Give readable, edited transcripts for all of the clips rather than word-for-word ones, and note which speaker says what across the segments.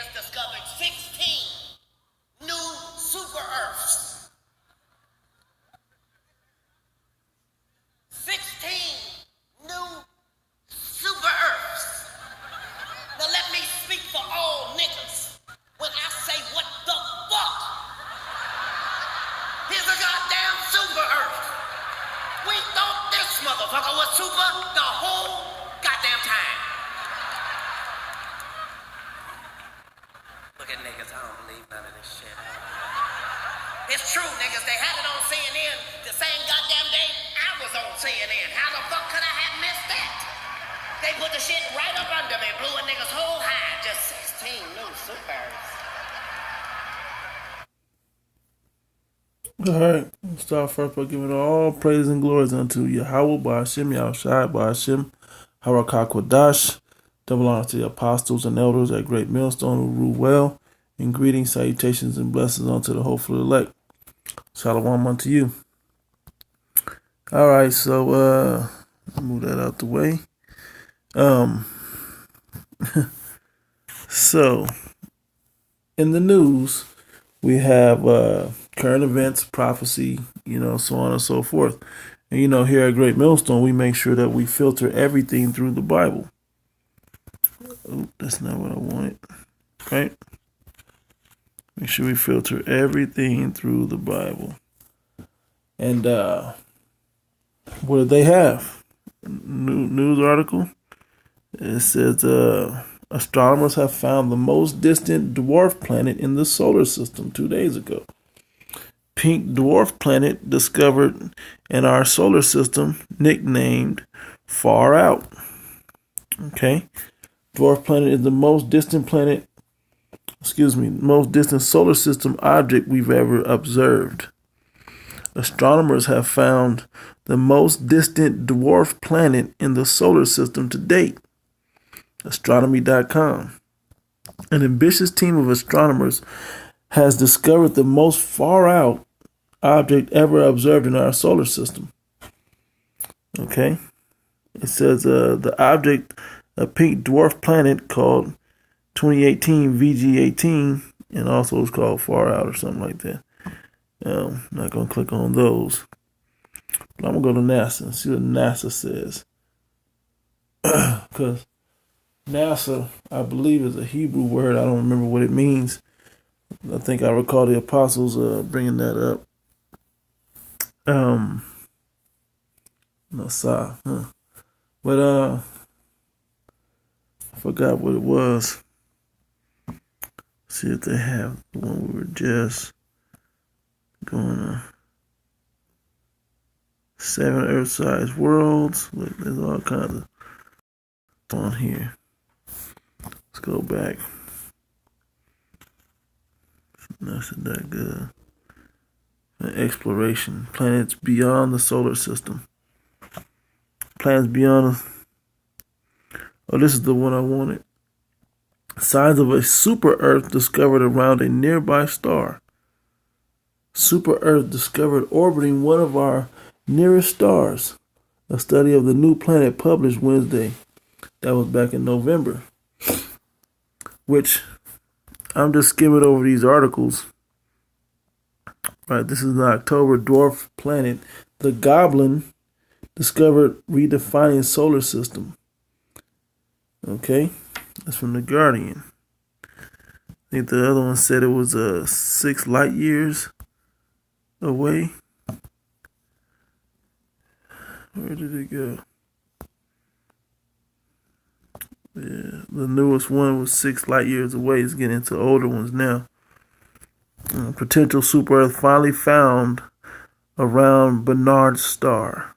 Speaker 1: has discovered 16 new super Earths. 16 new super Earths. Now let me speak for all niggas. When I say what the fuck, here's a goddamn super Earth. We thought this motherfucker was super the whole goddamn time. Look at niggas, I don't believe none of this shit. It's true, niggas, they had it on CNN the same goddamn day I was on CNN. How the fuck could I have missed that? They put the shit right up under me, blew a nigga's whole high. Just 16 new supers.
Speaker 2: Alright, we'll start first by giving all praise and glories unto Yahweh, Ba'ashem, Yahushai, Ba'ashem, Harakakwadash. Double honor to the apostles and elders at Great Millstone who rule well. And greetings, salutations, and blessings unto the hopeful elect. Shalom unto you. Alright, so move that out the way. So in the news, we have current events, prophecy, so on and so forth. And here at Great Millstone, we make sure that we filter everything through the Bible. Oh, that's not what I wanted. Right? Make sure we filter everything through the Bible. And what do they have? News article. It says astronomers have found the most distant dwarf planet in the solar system 2 days ago. Pink dwarf planet discovered in our solar system, nicknamed Far Out. Okay. Dwarf planet is the most distant most distant solar system object we've ever observed. Astronomers have found the most distant dwarf planet in the solar system to date. Astronomy.com. An ambitious team of astronomers has discovered the most far out object ever observed in our solar system. Okay. It says the object, a pink dwarf planet called 2018 VG18, and also it's called Far Out or something like that. I'm not going to click on those. But I'm going to go to NASA and see what NASA says. Because NASA, I believe, is a Hebrew word. I don't remember what it means. I think I recall the apostles bringing that up. NASA, huh? But I forgot what it was. See if they have the one we were just going to. 7 Earth-sized worlds. Look, there's all kinds of on here. Let's go back. That's not that good. Exploration. Planets beyond the solar system. Planets beyond. Oh, this is the one I wanted. Signs of a super Earth discovered around a nearby star. Super Earth discovered orbiting one of our nearest stars. A study of the new planet published Wednesday. That was back in November. Which, I'm just skimming over these articles. Right, this is the October dwarf planet. The Goblin discovered redefining solar system. Okay, that's from The Guardian. I think the other one said it was 6 light years away. Where did it go? Yeah, the newest one was 6 light years away. It's getting into older ones now. Potential super Earth finally found around Bernard's star.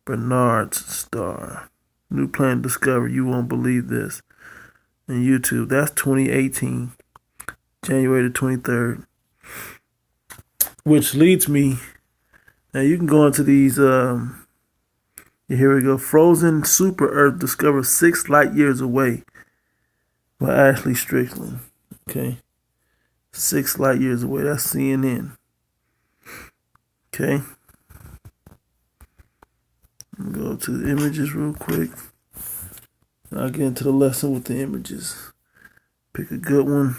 Speaker 2: Bernard's star. New planet discovered. You won't believe this. On YouTube. That's 2018. January the 23rd. Which leads me. Now you can go into these. Here we go. Frozen super Earth discovered 6 light years away. By Ashley Strickland. Okay. 6 light years away. That's CNN. Okay. I'm gonna go to the images real quick. I'll get into the lesson with the images. Pick a good one.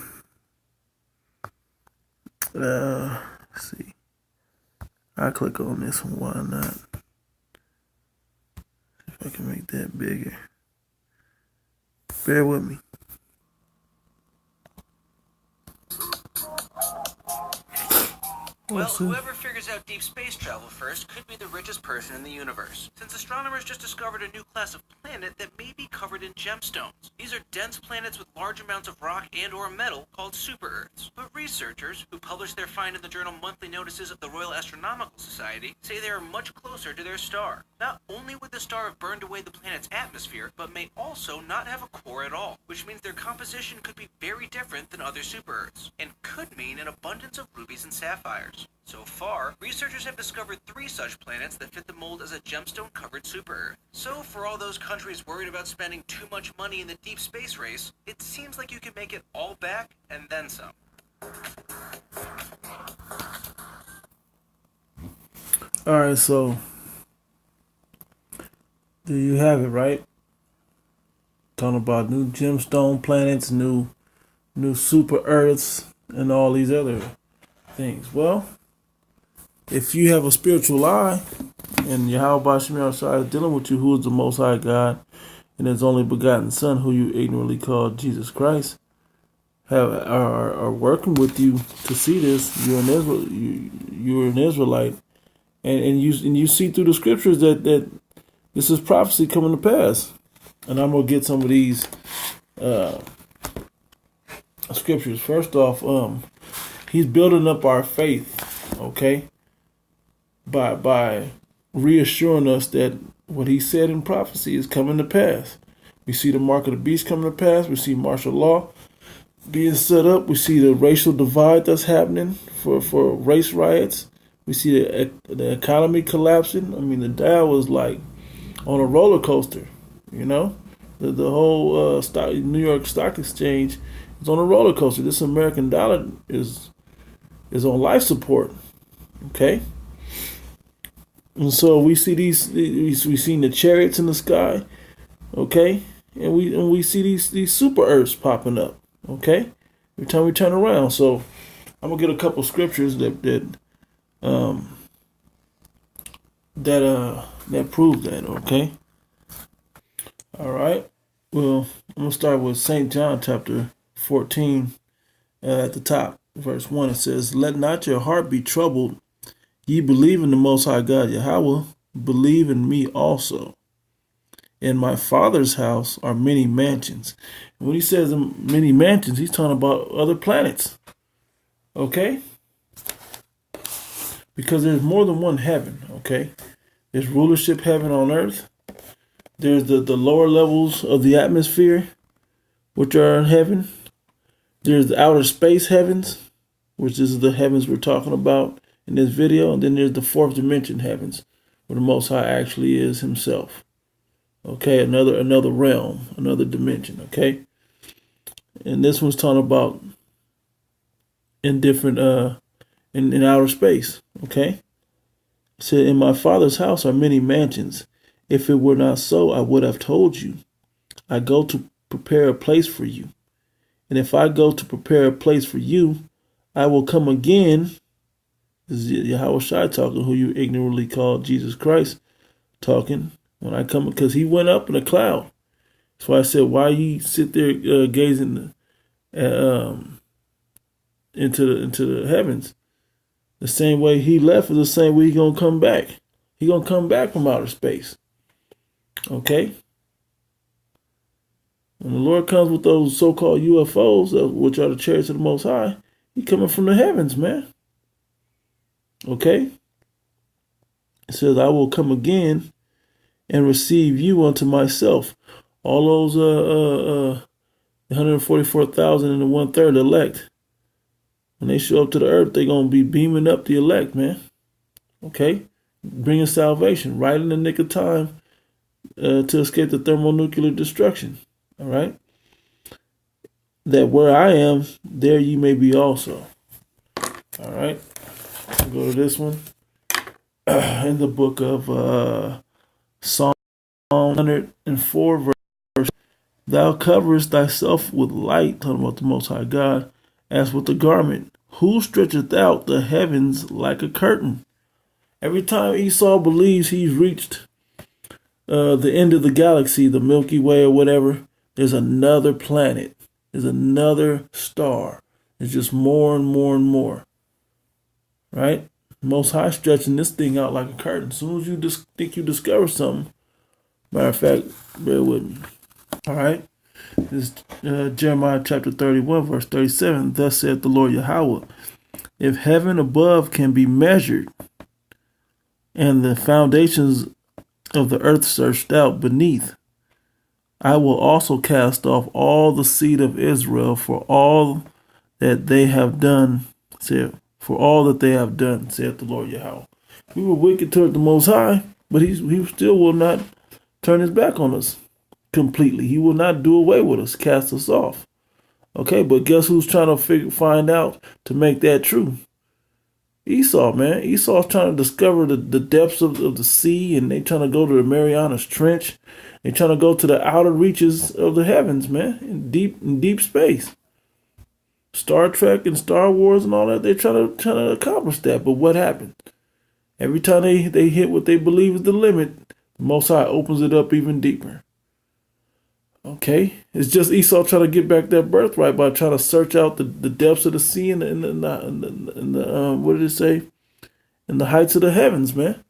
Speaker 2: Let's see. I'll click on this one. Why not? See if I can make that bigger. Bear with me.
Speaker 3: Well, whoever figures out deep space travel first could be the richest person in the universe, since astronomers just discovered a new class of planet that may be covered in gemstones. These are dense planets with large amounts of rock and or metal called super-Earths. But researchers, who publish their find in the journal Monthly Notices of the Royal Astronomical Society, say they are much closer to their star. Not only would the star have burned away the planet's atmosphere, but may also not have a core at all, which means their composition could be very different than other super-Earths, and could mean an abundance of rubies and sapphires. So far, researchers have discovered 3 such planets that fit the mold as a gemstone-covered super-Earth. So for all those countries worried about spending too much money in the deep space race, it seems like you can make it all back and then some.
Speaker 2: Alright, so there you have it, right? Talking about new gemstone planets, new super Earths, and all these other things. Well, if you have a spiritual eye, and Yahweh Bashim Yahushua is dealing with you, who is the Most High God, and His only begotten Son, who you ignorantly call Jesus Christ, are working with you to see this. You're an Israel, you're an Israelite, and you see through the scriptures that this is prophecy coming to pass. And I'm gonna get some of these scriptures. First off, He's building up our faith, okay, by reassuring us that what He said in prophecy is coming to pass. We see the mark of the beast coming to pass. We see martial law being set up. We see the racial divide that's happening for race riots. We see the economy collapsing. I mean, the Dow was like on a roller coaster, you know. The whole New York Stock Exchange is on a roller coaster. This American dollar is on life support, okay. And so we see we seen the chariots in the sky, okay, and we see these super Earths popping up, okay. Every time we turn around, so I'm gonna get a couple scriptures that prove that, okay. All right. Well, I'm gonna start with St. John chapter 14 at the top, verse 1. It says, "Let not your heart be troubled. Ye believe in the Most High God Yahweh, believe in me also. In my Father's house are many mansions." And when he says many mansions, he's talking about other planets. Okay? Because there's more than one heaven, okay? There's rulership heaven on earth. There's the lower levels of the atmosphere, which are in heaven. There's the outer space heavens, which is the heavens we're talking about in this video. And then there's the 4th dimension heavens, where the Most High actually is Himself. Okay, another realm, another dimension, okay? And this one's talking about in different, in outer space, okay? It said, "In my Father's house are many mansions. If it were not so, I would have told you. I go to prepare a place for you. And if I go to prepare a place for you, I will come again." This is Yahweh Shai talking, who you ignorantly call Jesus Christ talking. When I come, because He went up in a cloud. That's why I said, why you sit there gazing into the heavens? The same way He left is the same way He's gonna come back. He's gonna come back from outer space. Okay? When the Lord comes with those so-called UFOs, which are the chariots of the Most High, He's coming from the heavens, man. Okay? It says, "I will come again and receive you unto myself." All those 144,000 and the 1/3 elect, when they show up to the earth, they're going to be beaming up the elect, man. Okay? Bringing salvation right in the nick of time to escape the thermonuclear destruction. All right? That where I am, there you may be also. All right? We'll go to this one. In the book of Psalm 104, verse Thou coverest thyself with light, talking about the Most High God, as with a garment. Who stretcheth out the heavens like a curtain? Every time Esau believes he's reached the end of the galaxy, the Milky Way or whatever, there's another planet. There's another star. It's just more and more and more. Right? Most High stretching this thing out like a curtain. As soon as you think you discover something, matter of fact, bear with me. All right? This is Jeremiah chapter 31, verse 37. Thus saith the Lord Yahweh, if heaven above can be measured, and the foundations of the earth searched out beneath, I will also cast off all the seed of Israel for all that they have done, saith the Lord Yahweh. We were wicked toward the Most High, but he still will not turn his back on us completely. He will not do away with us, cast us off. Okay, but guess who's trying to find out to make that true? Esau, man. Esau's trying to discover the depths of the sea, and they trying to go to the Marianas Trench. They trying to go to the outer reaches of the heavens, man, in deep space. Star Trek and Star Wars and all that, they're trying to accomplish that. But what happened? Every time they hit what they believe is the limit, the Most High opens it up even deeper. Okay, it's just Esau trying to get back that birthright by trying to search out the depths of the sea and the what did it say? In the heights of the heavens, man.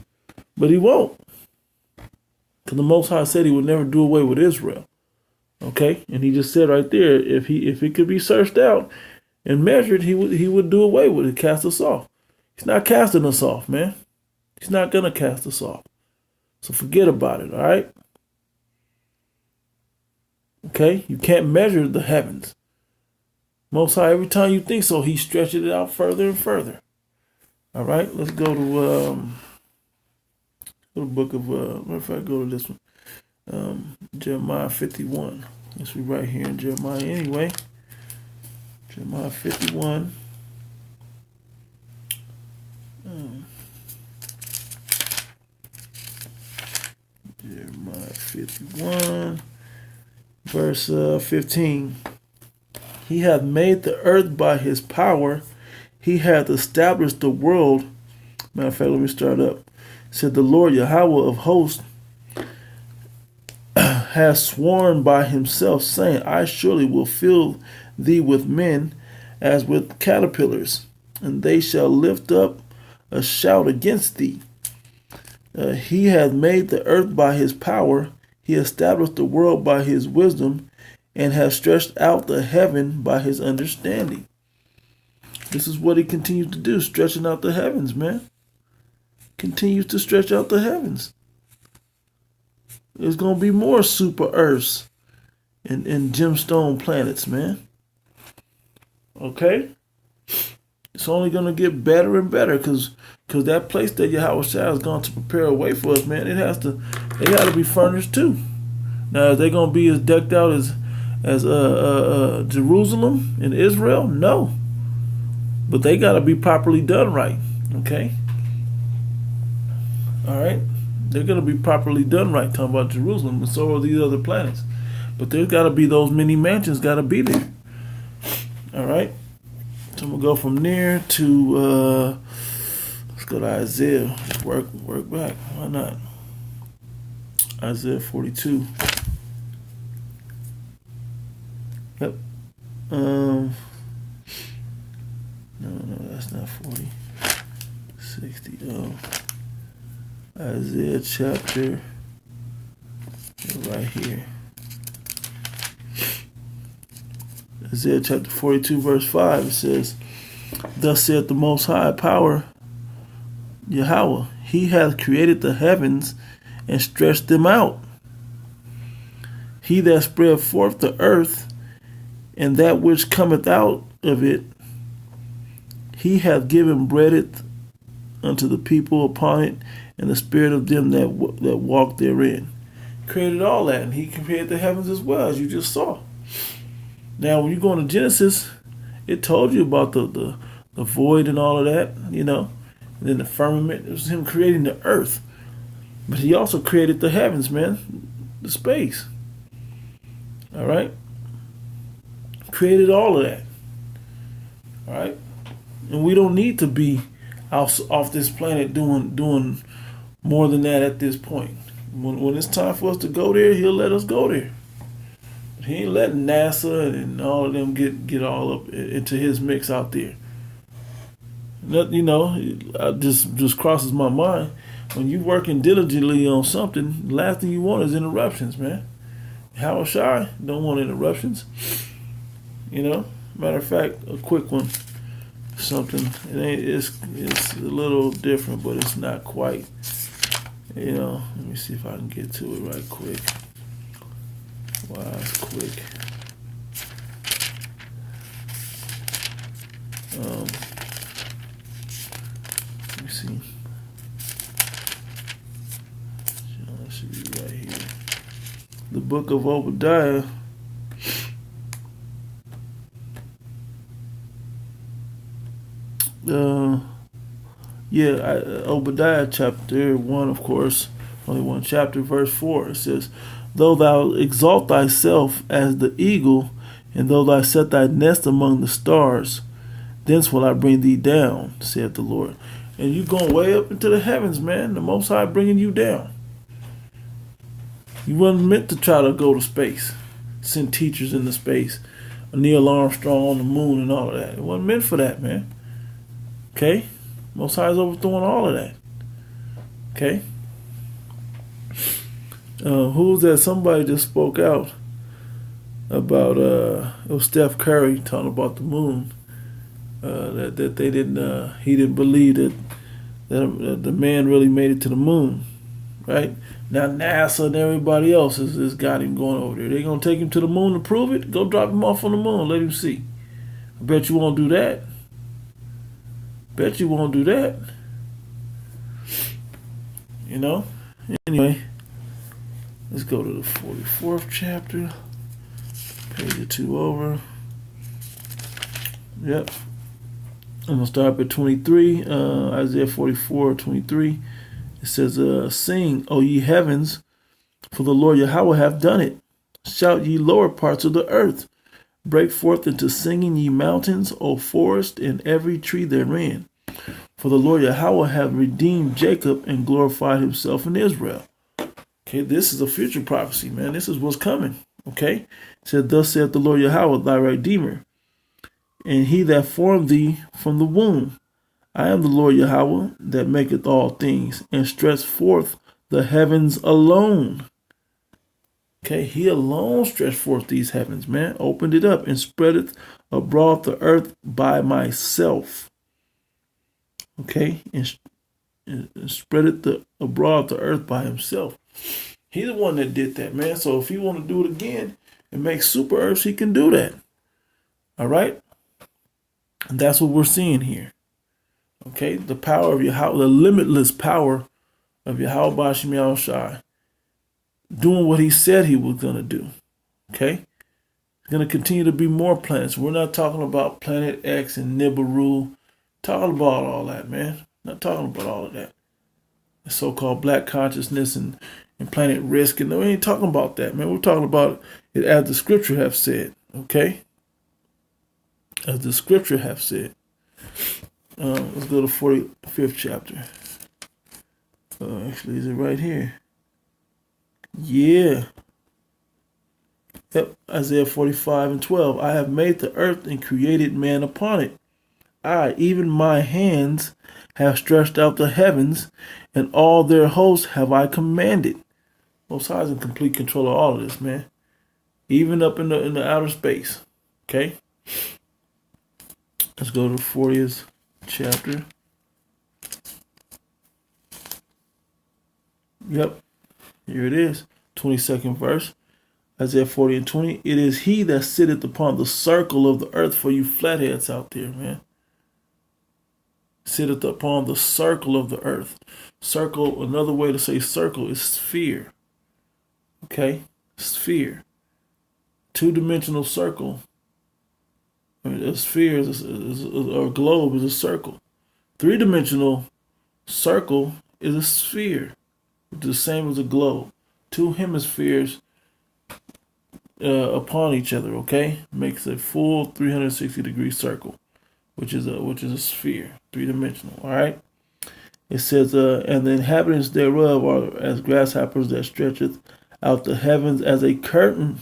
Speaker 2: But he won't, because the Most High said he would never do away with Israel. Okay, and he just said right there, if it could be searched out and measured, he would do away with it, cast us off. He's not casting us off, man. He's not gonna cast us off. So forget about it. All right. Okay, you can't measure the heavens. Most High, every time you think so, he's stretching it out further and further. All right, let's go to the book of, matter of fact, go to this one, Jeremiah 51. Let's be right here in Jeremiah anyway. Jeremiah 51. Jeremiah 51. Verse 15, he hath made the earth by his power. He hath established the world. Matter of fact, let me start up. It said, the Lord Yahweh of hosts has sworn by himself, saying, I surely will fill thee with men as with caterpillars, and they shall lift up a shout against thee. He hath made the earth by his power. He established the world by his wisdom, and has stretched out the heaven by his understanding. This is what he continues to do, stretching out the heavens, man. Continues to stretch out the heavens. There's going to be more super Earths and gemstone planets, man. Okay? It's only going to get better and better because that place that Yahweh Shai is going to prepare a way for us, man, they got to be furnished too. Now, are they going to be as decked out as Jerusalem and Israel? No. But they got to be properly done right, okay? All right? They're going to be properly done right, talking about Jerusalem, and so are these other planets. But there's got to be those many mansions got to be there. All right? So I'm going to go from there to, let's go to Isaiah. Just work back. Why not? Isaiah 42. Yep. No, that's not 40. 60. Isaiah chapter right here. Isaiah chapter 42, verse 5, it says, thus saith the Most High Power, Yahweh, he hath created the heavens and stretched them out. He that spread forth the earth, and that which cometh out of it, he hath given bread unto the people upon it, and the spirit of them that walk therein. Created all that, and he created the heavens as well, as you just saw. Now, when you go into Genesis, it told you about the void and all of that, you know. And then the firmament, it was him creating the earth. But he also created the heavens, man, the space. All right? Created all of that. All right? And we don't need to be off this planet doing more than that at this point. When it's time for us to go there, he'll let us go there. He ain't letting NASA and all of them get all up into his mix out there. You know, it just crosses my mind. When you working diligently on something, the last thing you want is interruptions, man. Haue don't want interruptions. You know, matter of fact, a quick one. Something it's a little different, but it's not quite. You know, let me see if I can get to it right quick. Wow, it's quick. Let me see. That should be right here. The book of Obadiah. Obadiah chapter 1, of course, only one chapter, verse 4. It says, Though thou exalt thyself as the eagle, and though thou set thy nest among the stars, thence will I bring thee down, saith the Lord. And you going way up into the heavens, man. The Most High bringing you down. You wasn't meant to try to go to space, send teachers into space, Neil Armstrong on the moon and all of that. It wasn't meant for that, man. Okay? Most High is overthrowing all of that. Okay? Who was that? Somebody just spoke out about it was Steph Curry talking about the moon. That they didn't he didn't believe that the man really made it to the moon. Right? Now NASA and everybody else has got him going over there. They gonna take him to the moon to prove it? Go drop him off on the moon, let him see. I bet you won't do that. Bet you won't do that. You know? Anyway, let's go to the 44th chapter. Page or two over. Yep. I'm going to start at 23. Isaiah 44:23. It says, Sing, O ye heavens, for the Lord Yahweh hath done it. Shout, ye lower parts of the earth. Break forth into singing, ye mountains, O forest, and every tree therein. For the Lord Yahweh hath redeemed Jacob and glorified himself in Israel. Okay, this is a future prophecy, man. This is what's coming. Okay? It said, Thus saith the Lord Yahweh, thy Redeemer, and he that formed thee from the womb. I am the Lord Yahweh that maketh all things, and stretch forth the heavens alone. Okay, he alone stretched forth these heavens, man. Opened it up and spreadeth abroad the earth by myself. Okay, and spreadeth abroad the earth by himself. He's the one that did that, man. So if he want to do it again and make super earths, he can do that. All right, and that's what we're seeing here. Okay, the power of Yahweh, the limitless power of Yahweh Bashim Yahushai, doing what he said he was going to do. Okay? There's going to continue to be more planets. We're not talking about Planet X and Nibiru. Talking about all that, man. Not talking about all of that. The so-called black consciousness and Planet Risk. And we ain't talking about that, man. We're talking about it as the scripture have said. Okay? As the scripture have said. Let's go to 45th chapter. Actually, is it right here? Yeah. Yep. Isaiah 45:12. I have made the earth and created man upon it. I, even my hands, have stretched out the heavens, and all their hosts have I commanded. Most High is in complete control of all of this, man. Even up in the outer space. Okay? Let's go to the 40th chapter. Yep. Here it is. 22nd verse. Isaiah 40:20. It is he that sitteth upon the circle of the earth, for you flatheads out there, man. Sitteth upon the circle of the earth. Circle, another way to say circle is sphere. Okay? Sphere. Two-dimensional circle. I mean, a sphere or a globe is a circle. Three-dimensional circle is a sphere. It's the same as a globe. Two hemispheres upon each other. Okay, makes a full 360-degree circle, which is a sphere, 3-dimensional. All right. It says, and the inhabitants thereof are as grasshoppers that stretcheth out the heavens as a curtain,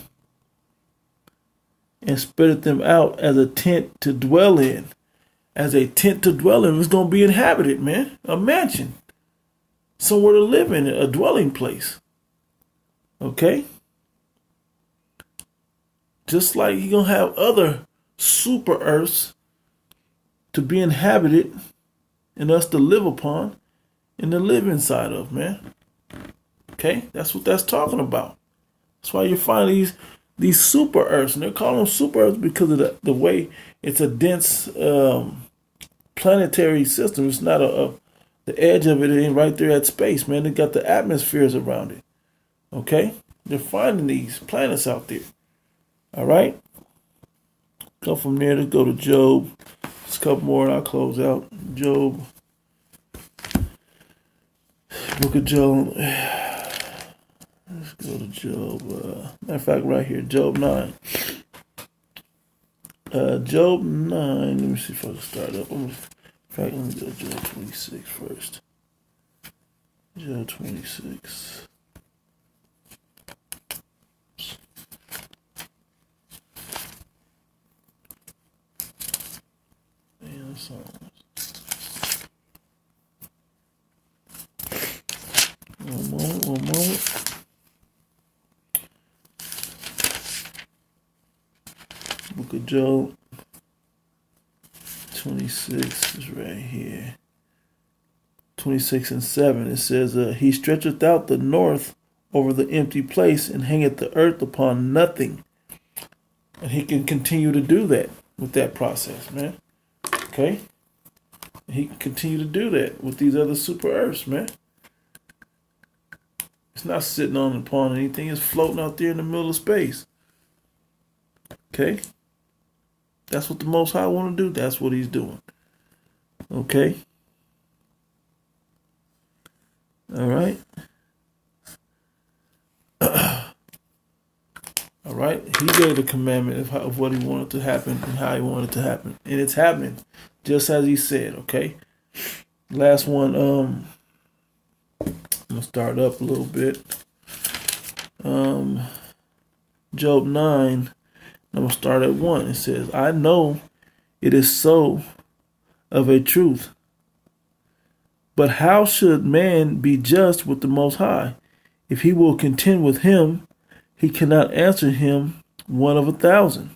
Speaker 2: and spreadeth them out as a tent to dwell in. As a tent to dwell in. It's going to be inhabited, man. A mansion. Somewhere to live in, a dwelling place. Okay? Just like you're going to have other super earths to be inhabited and us to live upon and to live inside of, man. Okay? That's what that's talking about. That's why you find these super earths, and they're calling them super earths because of the way it's a dense planetary system. It's not the edge of it ain't right there at space, man. They got the atmospheres around it. Okay? They're finding these planets out there. All right? Go from there to go to Job. Just a couple more and I'll close out. Job. Book of Job. Let's go to Job. Matter of fact, right here, Job 9. Job 9. Let me see if I can start up. In fact, let me go to Job 26 first. Job 26. Man, that's all. One moment. Book of Job 26 is right here. 26 and 7. It says, he stretcheth out the north over the empty place and hangeth the earth upon nothing. And he can continue to do that with that process, man. Okay? He can continue to do that with these other super earths, man. It's not sitting on upon anything. It's floating out there in the middle of space. Okay? That's what the Most High want to do. That's what he's doing. Okay? All right? All right? He gave the commandment of what he wanted to happen and how he wanted it to happen. And it's happening just as he said, okay? Last one, I'm going to start up a little bit. Job 9. I'm going to start at 1. It says, I know it is so of a truth. But how should man be just with the Most High? If he will contend with him, he cannot answer him 1 of 1,000.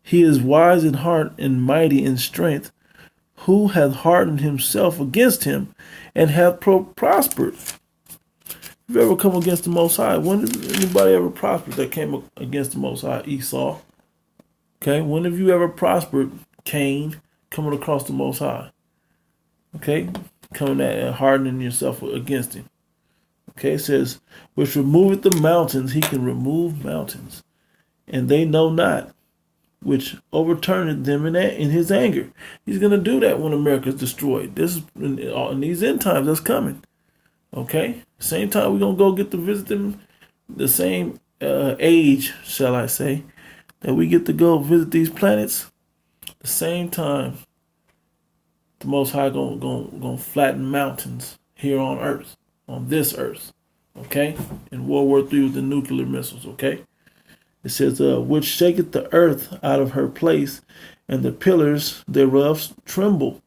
Speaker 2: He is wise in heart and mighty in strength. Who hath hardened himself against him and hath prospered? If you ever come against the Most High, when did anybody ever prosper that came against the Most High? Esau. Okay, when have you ever prospered? Cain, coming across the Most High. Okay, coming at and hardening yourself against him. Okay, it says, which removeth the mountains, he can remove mountains, and they know not, which overturneth them in his anger. He's going to do that when America is destroyed. This is in these end times that's coming. Okay, same time we're going to go get to visit them, the same age, shall I say, that we get to go visit these planets, the same time the Most High gonna flatten mountains here on Earth, on this Earth, okay? In World War III with the nuclear missiles, okay? It says, which shaketh the earth out of her place, and the pillars thereof tremble,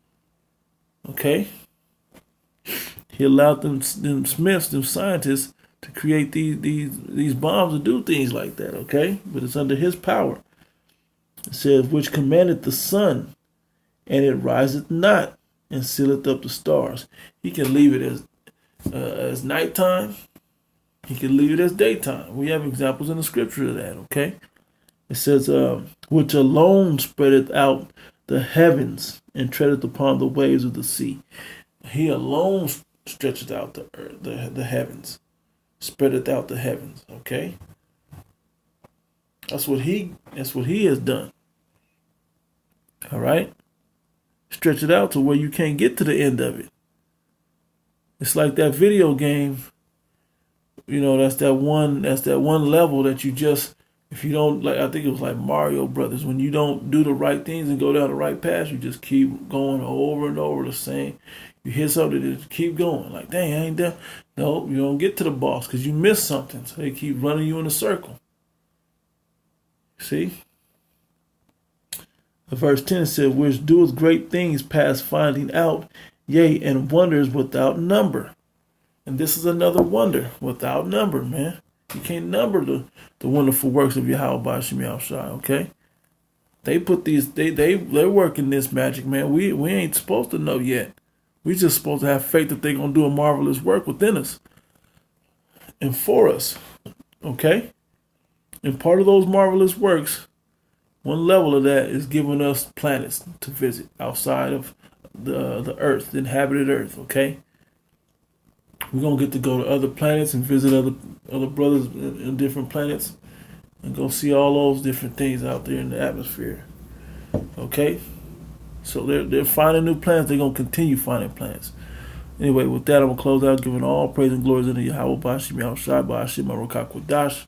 Speaker 2: okay? He allowed them smiths, them scientists, to create these bombs to do things like that, okay? But it's under his power. It says, which commanded the sun, and it riseth not, and sealeth up the stars. He can leave it as nighttime. He can leave it as daytime. We have examples in the scripture of that, okay? It says, which alone spreadeth out the heavens, and treadeth upon the waves of the sea. He alone stretcheth out the earth, the heavens, spreadeth out the heavens, okay? That's what he has done. All right? Stretch it out to where you can't get to the end of it. It's like that video game You know, that's that one level that you just, if you don't, like, I think it was like Mario Brothers, when you don't do the right things and go down the right path, you just keep going over and over the same. You hit something to just keep going. Like, dang, I ain't done. No, you don't get to the boss because you missed something. So they keep running you in a circle. See? The verse 10 said, which doeth great things past finding out, yea, and wonders without number. And this is another wonder without number, man. You can't number the wonderful works of Yahweh Bashim Yahushua, okay? They put these, they're working this magic, man. We ain't supposed to know yet. We just supposed to have faith that they're going to do a marvelous work within us and for us, okay? And part of those marvelous works, one level of that is giving us planets to visit outside of the earth, the inhabited earth, okay? We're going to get to go to other planets and visit other brothers in different planets and go see all those different things out there in the atmosphere, okay? So they're finding new planets. They're going to continue finding planets. Anyway, with that, I'm going to close out, giving all praise and glory to Yahweh Bashim Yahushua Bashim Marokah Kodash.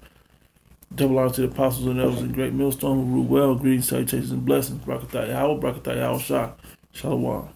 Speaker 2: Double honor to the apostles and elders in great millstone who rule well. Greetings, salutations, and blessings. Brakatah Yahweh, Brakatah Yahushua. Shalom.